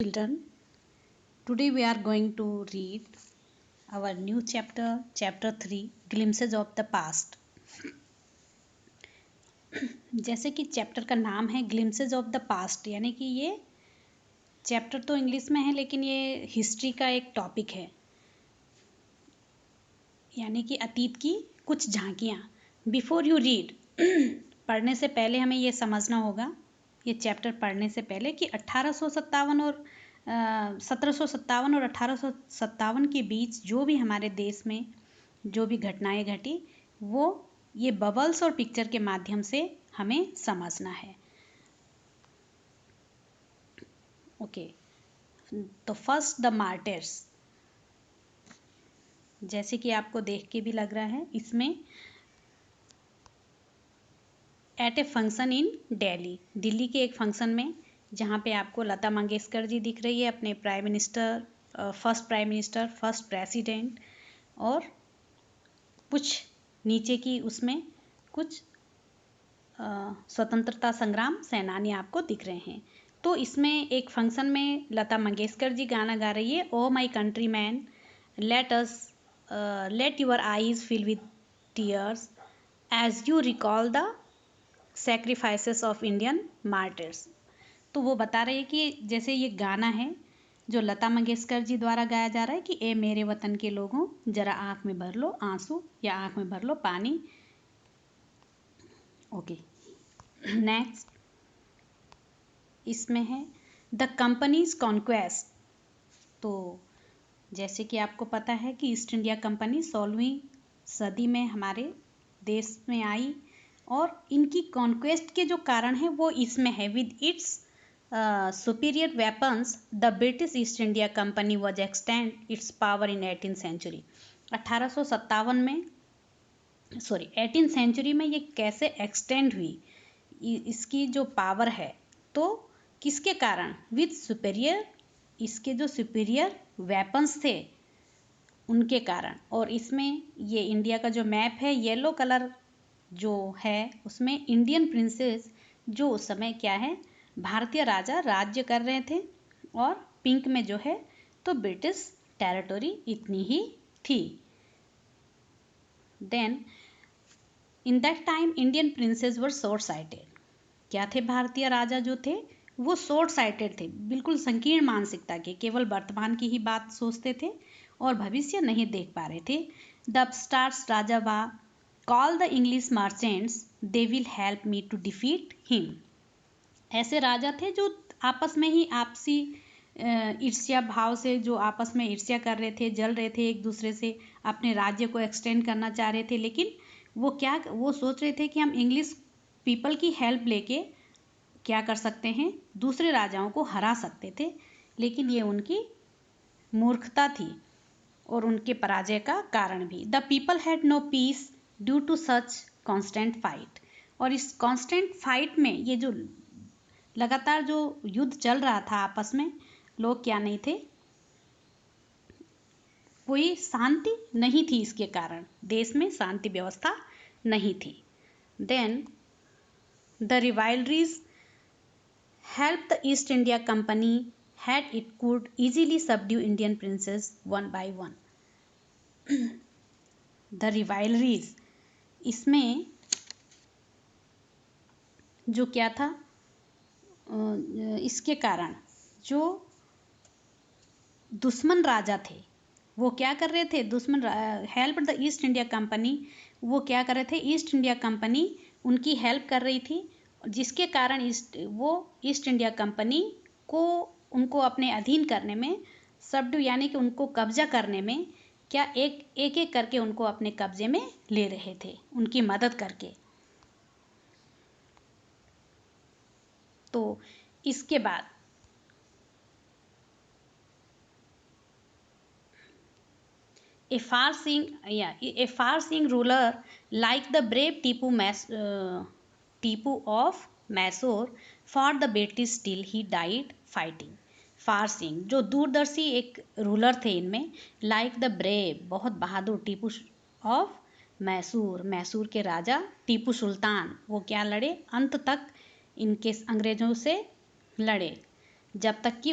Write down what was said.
Children, today we are going to read our new chapter, chapter 3, Glimpses of the Past. जैसे कि chapter का नाम है glimpses of the past, यानी कि ये चैप्टर तो इंग्लिश में है लेकिन ये हिस्ट्री का एक टॉपिक है, यानी कि अतीत की कुछ झांकियाँ. बिफोर यू रीड, पढ़ने से पहले हमें ये समझना होगा, ये चैप्टर पढ़ने से पहले, कि 1857 और 1757 और 1857 के बीच जो भी हमारे देश में जो भी घटनाएं घटी, वो ये बबल्स और पिक्चर के माध्यम से हमें समझना है. ओके, तो फर्स्ट द मार्टिर्स. जैसे कि आपको देख के भी लग रहा है, इसमें at a function in Delhi, Delhi के एक फंक्शन में, जहाँ पे आपको लता मंगेशकर जी दिख रही है, अपने prime minister, first prime minister, first president, और कुछ नीचे की उसमें कुछ स्वतंत्रता संग्राम सेनानी आपको दिख रहे हैं. तो इसमें एक फंक्शन में लता मंगेशकर जी गाना गा रही है, oh my country man, let your eyes fill with tears as you recall the sacrifices of Indian martyrs. तो वो बता रही है कि जैसे ये गाना है जो लता मंगेशकर जी द्वारा गाया जा रहा है कि ए मेरे वतन के लोगों, जरा आंख में भर लो आंसू या आंख में भर लो पानी. ओके, नेक्स्ट इसमें है द कंपनीज कॉन्क्वेस्ट. तो जैसे कि आपको पता है कि ईस्ट इंडिया कंपनी 16वीं सदी में हमारे देश में आई, और इनकी कॉन्क्वेस्ट के जो कारण हैं वो इसमें है. With its superior weapons the British East India company was extend its power in 18th century. 1857 में 18th सेंचुरी में ये कैसे एक्सटेंड हुई, इसकी जो पावर है, तो किसके कारण? विद सुपीरियर, इसके जो सुपीरियर वेपन्स थे उनके कारण. और इसमें ये इंडिया का जो मैप है, येलो कलर जो है उसमें इंडियन प्रिंसेस, जो उस समय क्या है, भारतीय राजा राज्य कर रहे थे, और पिंक में जो है तो ब्रिटिश टेरिटोरी इतनी ही थी. Then in that time Indian princes were short sighted. क्या थे? भारतीय राजा जो थे वो शॉर्ट साइटेड थे, बिल्कुल संकीर्ण मानसिकता के, केवल वर्तमान की ही बात सोचते थे और भविष्य नहीं देख पा रहे थे. द अपस्टार्ट्स राजा बा call the English merchants, they will help me to defeat him. ऐसे राजा थे जो आपस में ही आपसी ईर्ष्या भाव से, जो आपस में ईर्ष्या कर रहे थे, जल रहे थे एक दूसरे से, अपने राज्य को एक्सटेंड करना चाह रहे थे. लेकिन वो सोच रहे थे कि हम इंग्लिश पीपल की हेल्प लेके क्या कर सकते हैं, दूसरे राजाओं को हरा सकते थे. लेकिन ये उनकी मूर्खता थी और उनके पराजय का कारण भी. The people had no peace due to such constant fight. और इस कांस्टेंट फाइट में, ये जो लगातार जो युद्ध चल रहा था आपस में, लोग क्या नहीं थे, कोई शांति नहीं थी. इसके कारण देश में शांति व्यवस्था नहीं थी. Then the rivalries helped the East India Company had it could easily subdue Indian princes one by one. The rivalries, इसमें जो क्या था, इसके कारण जो दुश्मन राजा थे वो क्या कर रहे थे, दुश्मन help the east India company, वो क्या कर रहे थे, ईस्ट इंडिया कंपनी उनकी हेल्प कर रही थी, जिसके कारण ईस्ट इंडिया कंपनी को उनको अपने अधीन करने में, सबड्यू यानी कि उनको कब्जा करने में, क्या एक करके उनको अपने कब्जे में ले रहे थे, उनकी मदद करके. तो इसके बाद a far-seeing ruler like the brave Tipu of Mysore fought the British till he died fighting. far-seeing, जो दूरदर्शी एक रूलर थे इनमें, like the brave, बहुत बहादुर, टीपू ऑफ मैसूर के राजा टीपू सुल्तान, वो क्या लड़े, अंत तक इनके अंग्रेजों से लड़े, जब तक कि